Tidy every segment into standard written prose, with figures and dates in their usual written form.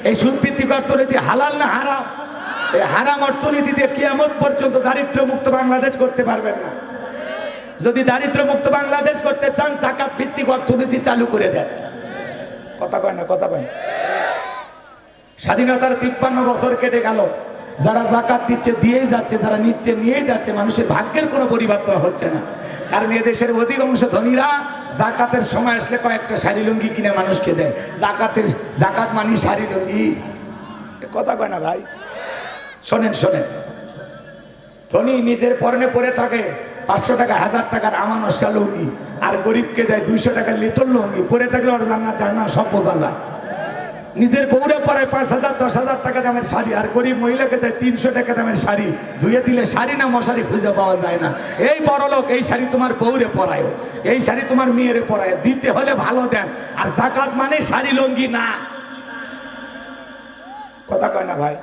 এই সুদভিত্তিক অর্থনীতি হালাল না হারাম? এই হারাম অর্থনীতি দিয়ে কিয়ামত পর্যন্ত দারিদ্র্য মুক্ত বাংলাদেশ করতে পারবেন না। যদি দারিদ্র্য মুক্ত বাংলাদেশ করতে চান, যাকাত ভিত্তিক অর্থনীতি চালু করে দেন। কথা কয় না, কথা কয়। স্বাধীনতার 53 বছর কেটে গেল, যারা যাকাত দিচ্ছে দিয়েই যাচ্ছে, যারা নিচ্ছে নিয়েই যাচ্ছে, মানুষের ভাগ্যের কোনো পরিবর্তন হচ্ছে না। কারণ এদেশের অধিকাংশ ধনীরা যাকাতের সময় আসলে কয়েকটা শাড়ি লুঙ্গি কিনে মানুষকে দেয়। যাকাত মানে শাড়ি লুঙ্গি, কথা কয় না ভাই। শোনেন শোনেন, ধনী নিজের পরনে পরে থাকে 500 টাকা 1000 টাকার আমানস্যা লুঙ্গি, আর গরিবকে দেয় 200 টাকার লিটল লুঙ্গি। পরে থাকলে ওর জান্নাত জাহান্নাম সব বোঝা যায়। নিজের বউরে পরে 5000 10,000 টাকা দামের শাড়ি, আর গরিব মহিলাকে দেয় 300 টাকা দামের শাড়ি। ধুয়ে দিলে শাড়ি না মশারি খুঁজে পাওয়া যায় না। এই বড়লোক এই শাড়ি তোমার বউরে পরায়, এই শাড়ি তোমার মেয়েরে পরায়, দিতে হলে ভালো দেন। আর যাকাত মানে শাড়ি লুঙ্গি না, কথা কয় না ভাই।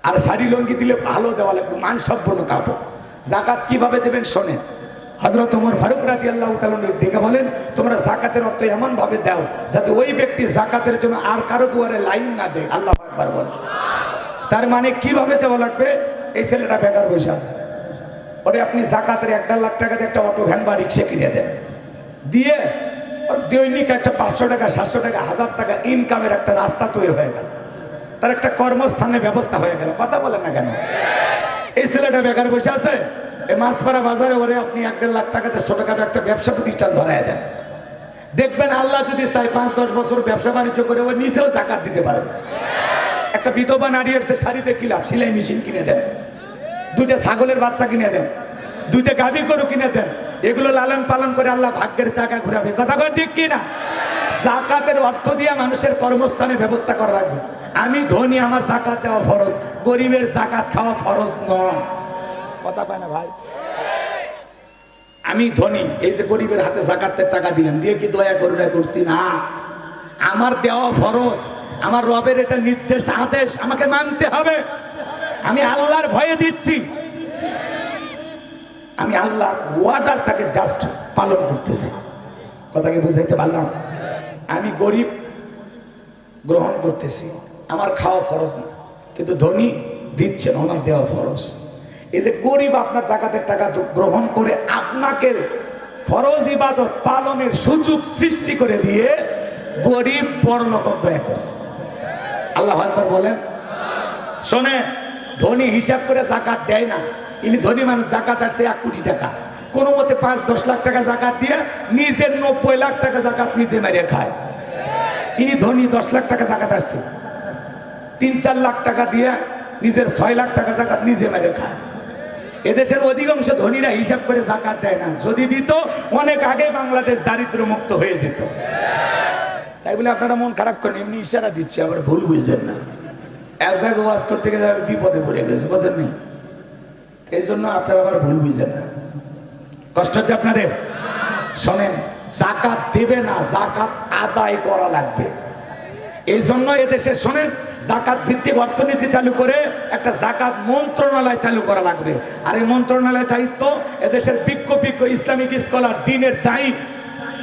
আর শাড়ি লুঙ্গি দিলে ভালো দেওয়া লাগবে, মানসম্পন্ন কাপড়। যাকাত কিভাবে দেবেন শোনেন। হযরত ওমর ফারুক রাদিয়াল্লাহু তাআলা ডেকে বলেন, তোমরা যাকাতের অর্থ এমন ভাবে দাও যাতে ওই ব্যক্তি যাকাতের জন্য আর কারো দুয়ারে লাইন না দেয়। আল্লাহু আকবার বলেন। তার মানে কিভাবে দেওয়া লাগবে? এই ছেলেটা বেকার বসে আছে, ওরে আপনি যাকাতের 1.5 লাখ টাকা দিয়ে একটা অটো ভ্যান বা রিক্সা কিনে দেন, দিয়ে ওর দৈনিক একটা 500 টাকা 700 টাকা 1000 টাকা ইনকামের একটা রাস্তা তৈরি হয়ে গেল, তার একটা কর্মস্থানের ব্যবস্থা হয়ে গেল। কথা বলেন না কেন? এই ছেলেটা বেকার বসে আছে, এই মাছপাড়া বাজারে ওরে আপনি 1.5 লাখ টাকাতে ছোটখাটো একটা ব্যবসা প্রতিষ্ঠান ধরায় দেন। দেখবেন আল্লাহ যদি চাই 5-10 বছর ব্যবসা বাণিজ্য করে ও নিচেও যাকাত দিতে পারবে। একটা বিধবা নারী এসে শাড়িতে কি লাভ? সেলাই মেশিন কিনে দেন, 2টা ছাগলের বাচ্চা কিনে দেন, 2টা গাভী গরু কিনে দেন। এগুলো লালন পালন করে আল্লাহ ভাগ্যের চাকা ঘুরাবে। কথা কয় ঠিক কি না? যাকাতের অর্থ দিয়ে মানুষের কর্মস্থানের ব্যবস্থা করা লাগবে। আমি ধনী, আমার যাকাত দেওয়া ফরজ, গরিবের যাকাত খাওয়া ফরজ নয়। কথা কয় না ভাই? আমি ধনী, এই যে গরিবের হাতে যাকাতের টাকা দিলাম, দিয়ে কি দয়া করুণা করছি? না, আমার দেওয়া ফরজ। আমার রবের এটা নির্দেশ, আদেশ, আমাকে মানতে হবে। আমি আল্লাহর ভয়ে দিচ্ছি, আমি আল্লাহর ওয়ার্ডারটাকে জাস্ট পালন করতেছি। কথা কি বুঝাইতে পারলাম? আমি গরিব গ্রহণ করতেছি, আমার খাওয়া ফরজ না, কিন্তু ধনী দিচ্ছেন, ওনার দেওয়া ফরজ। এই যে গরিব আপনার যাকাতের টাকা গ্রহণ করে আপনাকে ফরজ ইবাদত পালনের সুযোগ সৃষ্টি করে দিয়ে গরিব বড়লোক দয়া করছে। আল্লাহু আকবার বলেন। শোনেন, ধনী হিসাব করে যাকাত দেয় না। ইনি ধনী মানুষ, যাকাত আসছে 1 কোটি টাকা, কোনো মতে 5-10 লাখ টাকা যাকাত দিয়ে নিজের 90 লাখ টাকা যাকাত নিজে মারিয়ে খায়। ইনি ধনী, 10 লাখ টাকা যাকাত আসছে, 3-4 লাখ টাকা দিয়ে নিজের 6 লাখ টাকা যাকাত নিজে মারিয়ে খায়। এদেশের অধিকাংশ ধনীরা হিসাব করে যাকাত দেয় না। যদি দিত অনেক আগে বাংলাদেশ দারিদ্র মুক্ত হয়ে যেত। তাই বলে আপনারা মন খারাপ করেন, এমনি ইশারা দিচ্ছে, আবার ভুল বুঝছেন না। এক জায়গায় ওয়াজ করতে গেলে বিপদে পড়ে গেছে, বুঝেন নি? এই জন্য আপনারা আবার ভুল বুঝছেন না। কষ্ট হচ্ছে আপনাদের? শোনেন, যাকাত দেবে না, যাকাত আদায় করা লাগবে। এই জন্য এদেশে শোনেন, যাকাত ভিত্তিক অর্থনীতি চালু করে একটা যাকাত মন্ত্রণালয় চালু করা লাগবে। আর এই মন্ত্রণালয়ের দায়িত্ব এদেশের বিজ্ঞ ইসলামিক স্কলার, দ্বীনের দায়ী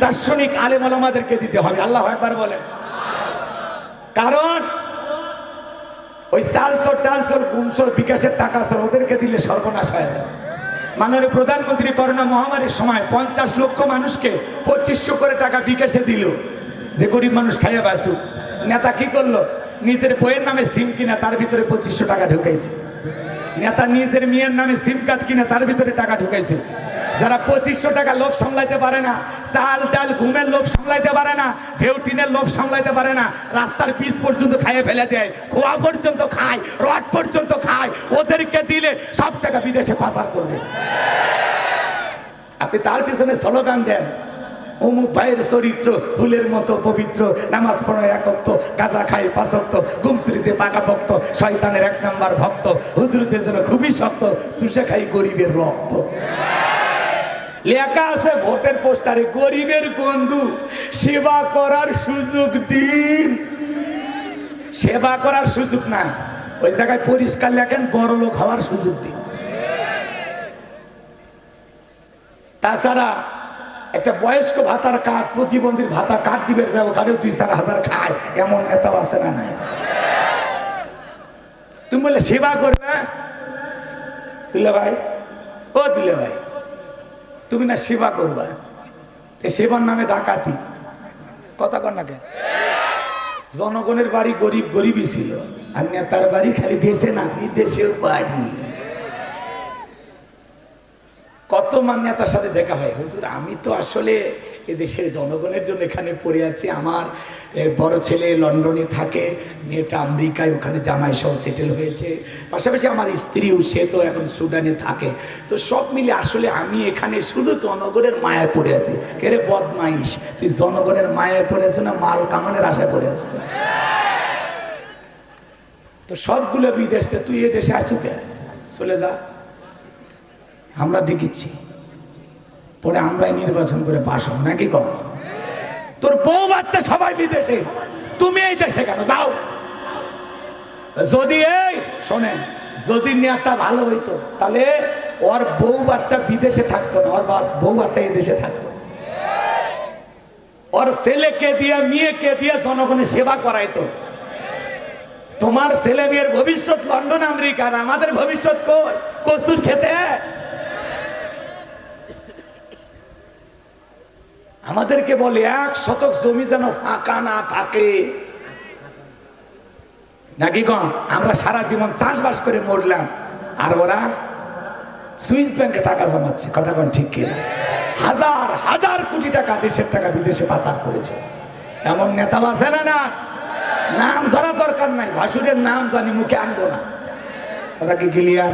দার্শনিক আলেম ওলামাদেরকে দিতে হবে। আল্লাহু আকবার বলেন। কারণ ওই চালচোর টালচোর গুমচোর বিকাশের টাকা চোর ওদেরকে দিলে সর্বনাশ হয়ে যায়। মাননীয় প্রধানমন্ত্রী করোনা মহামারীর সময় 50 লক্ষ মানুষকে 2500 করে টাকা বিকাশে দিল, যে গরিব মানুষ খাইয়া বাঁচুক। নেতা কি করলো? নিজের বইয়ের নামে সিম কিনা তার ভিতরে 2500 টাকা ঢুকাইছে। নেতা নিজের মেয়ের নামে সিম কার্ড কিনা তার ভিতরে টাকা ঢুকাইছে। যারা 2500 টাকা লোভ সামলাইতে পারে না, চাল ডাল ঘুমের লোভ সামলাইতে পারে না, ঢেউটিনের লোভ সামলাইতে পারে না, রাস্তার পিচ পর্যন্ত খাইয়ে ফেলে দেয়, খোয়া পর্যন্ত খায়, রড পর্যন্ত খায়, ওদেরকে দিলে সব টাকা বিদেশে পাচার করবে। আপনি তার পিছনে স্লোগান দেন, অমুক ভাইয়ের চরিত্র ফুলের মতো পবিত্র, নামাজ পড়ো 1 ওয়াক্ত, গাঁজা খাই 5 ওয়াক্ত, গুমসুরিতে পাকা ভক্ত, শয়তানের 1 নাম্বার ভক্ত, হুজুরদের জন্য খুবই শক্ত, সুশে খাই গরিবের রক্ত। লেখা আছে ভোটের পোস্টারে, গরিবের বন্ধু, সেবা করার সুযোগ দিন। সেবা করার সুযোগ না, ওই জায়গায় পরিষ্কার লেখেন বড় লোক হওয়ার সুযোগ দিন। তাছাড়া একটা বয়স্ক ভাতার কার্ড, প্রতিবন্ধীর ভাতা কার্ড দিবে যায়, ওখানে 2-4 হাজার খায়, এমন নেতাও আছে না নাই? তুমি বলে সেবা করবে দুলে ভাই, ও দুলে ভাই, তুমি না সেবা করবা, সেবার নামে ডাকাতি, কথা কর না কেন? জনগণের বাড়ি গরিব গরিবই ছিল, আর নেতার বাড়ি খালি দেশে না বিদেশেও বাড়ি। কত মান নেতার সাথে দেখা হয়, হুজুর আমি তো আসলে এদেশের জনগণের জন্য এখানে পড়ে আছি, আমার বড় ছেলে লন্ডনে থাকে, মেয়েটা আমেরিকায়, ওখানে জামাই সহ সেটেল হয়েছে, পাশাপাশি আমার স্ত্রীও, সে তো এখন সুদানে থাকে, তো সব মিলে আসলে আমি এখানে শুধু জনগণের মায়ায় পড়ে আছি। কে রে বদমাইশ, তুই জনগণের মায়ায় পড়ে আছো না মাল কামানের আশায় পড়ে আছো? তো সবগুলো বিদেশে, তুই এ দেশে আছো কে? চলে যা, আমরা দেখিচ্ছি, পরে আমরাই নির্বাচন করে পাশ হবো নাকি? কর, তোর বউ বাচ্চা সবাই বিদেশে, তুমি এই দেশে কেন? যাও। যদি এই শোনে, যদি নেতা ভালো হইতো তাহলে ওর বউ বাচ্চা বিদেশে থাকতো না, ওর বউ বাচ্চা এই দেশে থাকতো, ওর ছেলেকে দিয়ে মেয়েকে দিয়ে জনগণের সেবা করাইতো। তোমার ছেলে মেয়ের ভবিষ্যৎ লন্ডন আমেরিকার, আমাদের ভবিষ্যৎ কই? কচুর খেতে। আমাদেরকে বলে 1 শতক জমি যেন ফাঁকা না থাকে নাকি? কম আমরা সারা জীবন চাষবাস করে মরলাম, আর ওরা সুইস ব্যাংকে টাকা জমাচ্ছে, কথা কোন ঠিক কিনা? হাজার হাজার কোটি টাকা, দেশের টাকা বিদেশে পাচার করেছে। এমন নেতা আছে না? না, নাম ধরা দরকার নাই, ভাসুরের নাম জানি, মুখে আনবো না। কথা কি ক্লিয়ার?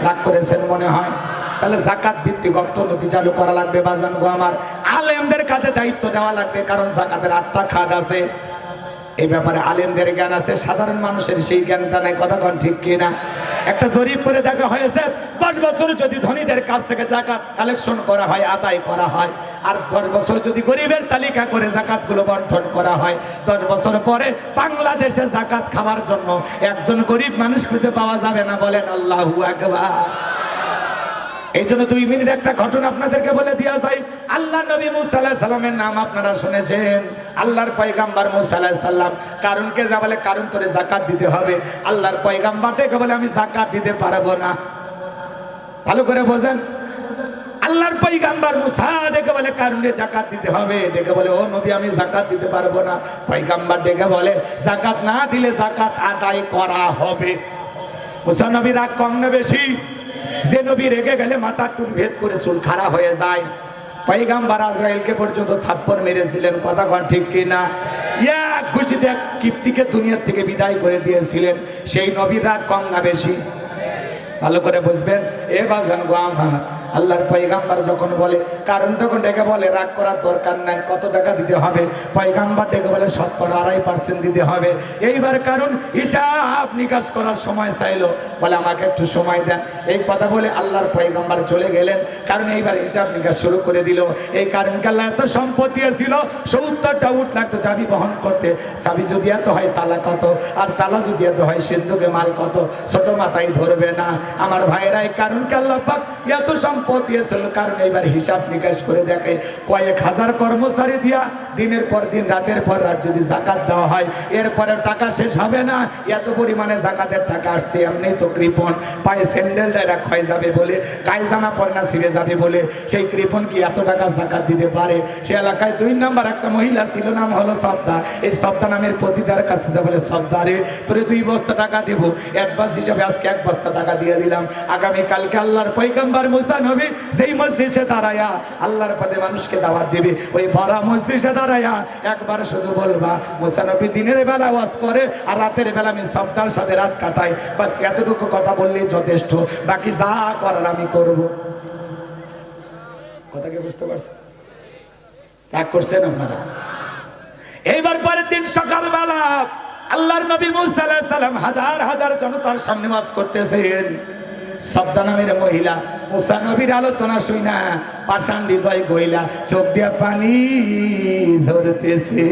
রাগ করেছেন মনে হয়? তাহলে জাকাত ভিত্তিক অর্থনীতি চালু করা লাগবে বাজান গো আমার, আলেমদের কাছে দায়িত্ব দেওয়া লাগবে, কারণ জাকাতের 8টা খাত আছে, এই ব্যাপারে আলেমদের জ্ঞান আছে, সাধারণ মানুষের সেই জ্ঞানটা নাই, কথা কোন ঠিক কিনা? একটা জরিপ করে দেখা হয়েছে, 10 বছর যদি ধনীদের কাছ থেকে জাকাত কালেকশন করা হয়, আদায় করা হয়, আর 10 বছর যদি গরিবের তালিকা করে জাকাতগুলো বন্টন করা হয়, 10 বছর পরে বাংলাদেশে জাকাত খাওয়ার জন্য একজন গরিব মানুষ খুঁজে পাওয়া যাবে না। বলেন আল্লাহু আকবার। এই জন্য 2 মিনিট একটা ঘটনা আপনাদেরকে বলে দেওয়া যায়। আল্লাহ নবী মুসা আলাইহিস সালামের নাম আপনারা শুনেছেন, আল্লাহর পয়গাম্বার মুসা আলাইহিস সালাম কারুনকে যা বলে, কারুন তোরে যাকাত দিতে হবে, আল্লাহর পয়গাম্বার ডেকে বলে আমি যাকাত দিতে পারবো না। ভালো করে বোঝেন, আল্লাহর পয়গাম্বার মুসা ডেকে বলে কারুনে যাকাত দিতে হবে, ডেকে বলে ও নবী আমি যাকাত দিতে পারবো না। পয়গাম্বার ডেকে বলে যাকাত না দিলে যাকাত আদায় করা হবে। মুসা নবী রাগ কম না বেশি? যে নবী রেগে গেলে মাথার চুল ভেদ করে চুল খাড়া হয়ে যায়। পয়গাম্বার আজরাইলকে পর্যন্ত থাপ্পড় মেরেছিলেন, কথা কন ঠিক কিনা? এক খুশিতে কিপ্তিকে দুনিয়ার থেকে বিদায় করে দিয়েছিলেন। সেই নবীর রাগ কম না বেশি? ভালো করে বুঝবেন। এ বাজান গো আমার, আল্লাহর পয়গাম্বার যখন বলে কারণ, তখন ডেকে বলে রাগ করার দরকার নাই, কত টাকা দিতে হবে? পয়গাম্বার ডেকে বলে 2.5% দিতে হবে। এইবার কারণ হিসাব নিকাশ করার সময় চাইলো, বলে আমাকে একটু সময় দেন। এই কথা বলে আল্লাহর পয়গাম্বার চলে গেলেন, কারণ এইবার হিসাব নিকাশ শুরু করে দিল। এই কারণকে আল্লাহ এত সম্পদ দিয়েছিল, 70টা উট লাগতো চাবি বহন করতে, চাবি যদি এত হয় তালা কত, আর তালা যদি এত হয় সিন্ধুকে মাল কত, ছোট মাথায় ধরবে না আমার ভাইয়েরা। এই কারণকে আল্লাহ পাক এত সম্পদ দিয়েছিল, কারণ এইবার হিসাব নিকাশ করে দেখে কয়েক হাজার কর্মচারী দিয়া দিনের পর দিন রাতের পর রাত যদি জাকাত দেওয়া হয়, এরপরে টাকা শেষ হবে না। এত পরিমাণে জাকাতের টাকা আসছে, এমনি তো কৃপণ, পায়ে স্যান্ডেল দেয় ক্ষয় যাবে বলে, গায়ে জামা পরে না ছিঁড়ে যাবে বলে, সেই কৃপণ কি এত টাকা জাকাত দিতে পারে? সে এলাকায় 2 নম্বর একটা মহিলা ছিল, নাম হলো সদ্দা। এই সদ্দা নামের পতিতার কাছে যা বলে, সদ্দা রে তোরে 2 বস্তা টাকা দেবো, অ্যাডভান্স হিসাবে আজকে 1 বস্তা টাকা দিয়ে দিলাম, আগামীকালকে আল্লাহর পয়গম্বর মুসা নবী যেই মজলিসে দাঁড়ায়া আল্লাহর পথে মানুষকে দাওয়াত দেবে, ওই ভরা মজলিসে দাঁড়ায়া একবার শুধু বলবা মুসা নবী দিনের বেলা ওয়াজ করে আর রাতের বেলা আমি সদ্দার সাথে রাত কাটাই, বাস এতটুকু কথা বললেই যথেষ্ট, বাকি যা করার আমি করব। কথাকে বুঝতে পারছেন? রাগ করছেন আপনারা? এইবার পরের দিন সকালবেলা আল্লাহর নবী মুসা আলাইহিস সালাম হাজার হাজার জনতার সামনে ওয়াজ করতেছেন। সদ্দা নামের মহিলা মুসা নবীর আলোচনা শুই না পাষাণ হৃদয় গইলা, চোখ দিয়া পানি ঝরতেছে।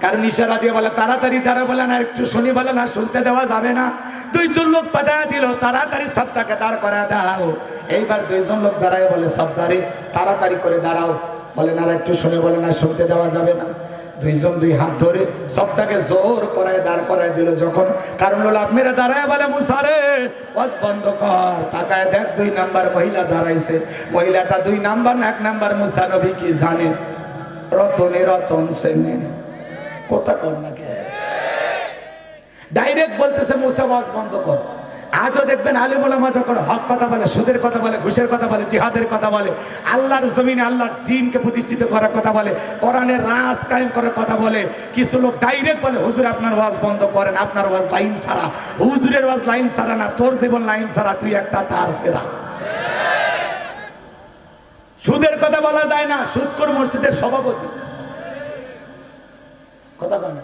কারণ ইশারা দিয়ে বলে তাড়াতাড়ি তারা বলে না, একটু শুনি বলে না, শুনতে দেওয়া যাবে না। 2 জন লোক পাঠায় দিল, তাড়াতাড়ি সদ্দাকে দাঁড় করা দাও। এইবার দুইজন লোক দাঁড়ায় বলে সর্দারে তাড়াতাড়ি করে দাঁড়াও। বলে না একটু শুনে, বলে না শুনতে দেওয়া যাবে না। দুইজন দুই হাত ধরে সবটাকে জোর করায় দাঁড় করায় দিল। যখন কারণ লাভ মেরে দাঁড়ায় বলে মুসা রে ওয়াজ বন্ধ কর। তাকায় দেখ 2 নাম্বার মহিলা দাঁড়াইছে। মহিলাটা 2 নাম্বার না 1 নাম্বার মুসা নবী কি জানে? রতনে রতন সেনে কথা কর না কে ডাইরেক্ট বলতেছে মুসা ওয়াজ বন্ধ কর। আজও দেখবেন আলেম ওলামা যখন হক কথা বলে, সুদের কথা বলে, ঘুষের কথা বলে, জিহাদের কথা বলে, আল্লাহর জমিনে আল্লাহর দ্বীনকে প্রতিষ্ঠিত করার কথা বলে, কোরআনের রাজ কায়েম করার কথা বলে, কিছু লোক ডাইরেক্ট বলে হুজুর আপনার ওয়াজ বন্ধ করেন, আপনার ওয়াজ লাইন ছাড়া। হুজুরের ওয়াজ লাইন ছাড়া না, তোর জীবন লাইন ছাড়া, তুই একটা তার সেরা। সুদের কথা বলা যায় না, সুদখোর মসজিদের সভাপতি কথা বলে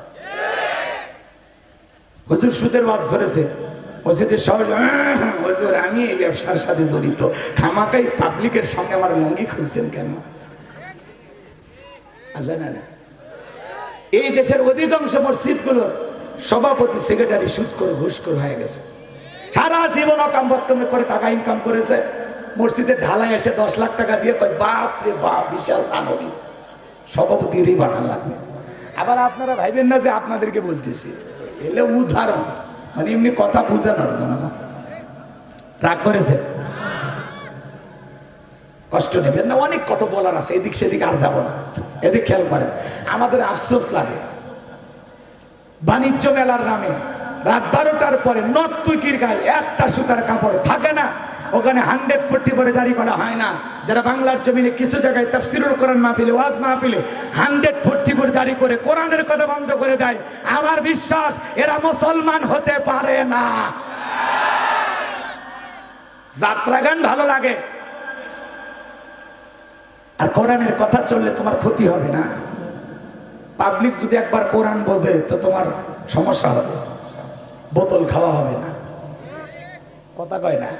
হুজুর সুদের ওয়াজ ধরেছে। মসজিদের সভাপতি হুজুর আমি এই ব্যবসার সাথে জড়িত, খামাকাই পাবলিকের সামনে আমার লঙ্গি খুলছেন কেন? আসে না না এই দেশের অধিকাংশ মসজিদগুলোর সভাপতি সেক্রেটারি সুদখোর ঘুষখোর হয়ে গেছে। সারা জীবন অকাম করে টাকা ইনকাম করেছে। মসজিদের ঢালাই এসে 10 লাখ টাকা দিয়ে কয় বাপ রে বাপ বিশাল দানবী, সভাপতিরই বানান লাগবে। আবার আপনারা ভাইবেন না যে আপনাদেরকে বলতেছি, এলে উদাহরণ, মানে এমনি কথা বুঝানোর জন্য। রাগ করেছে, কষ্ট নেবেন না, অনেক কথা বলার আছে, এদিক সেদিক আর যাব না। এদিক খেয়াল করেন, আমাদের আফসোস লাগে বাণিজ্য মেলার নামে রাত 12টার পরে নর্তকীর গায়ে একটা সুতার কাপড় থাকে না, ওখানে 140 করে জারি করা হয় না। যারা বাংলার জমিনে কিছু জায়গায় তাফসীরুল কোরআন মাহফিলে, ওয়াজ মাহফিলে 140 করে জারি করে কোরআনের কথা বন্ধ করে দেয়। আমার বিশ্বাস এরা মুসলমান হতে পারে না। যাত্রা গান ভালো লাগে, আর কোরআনের কথা চললে তোমার ক্ষতি হবে না। পাবলিক যদি একবার কোরআন বোঝে তো তোমার সমস্যা হবে, বোতল খাওয়া হবে না, কথা কয় না।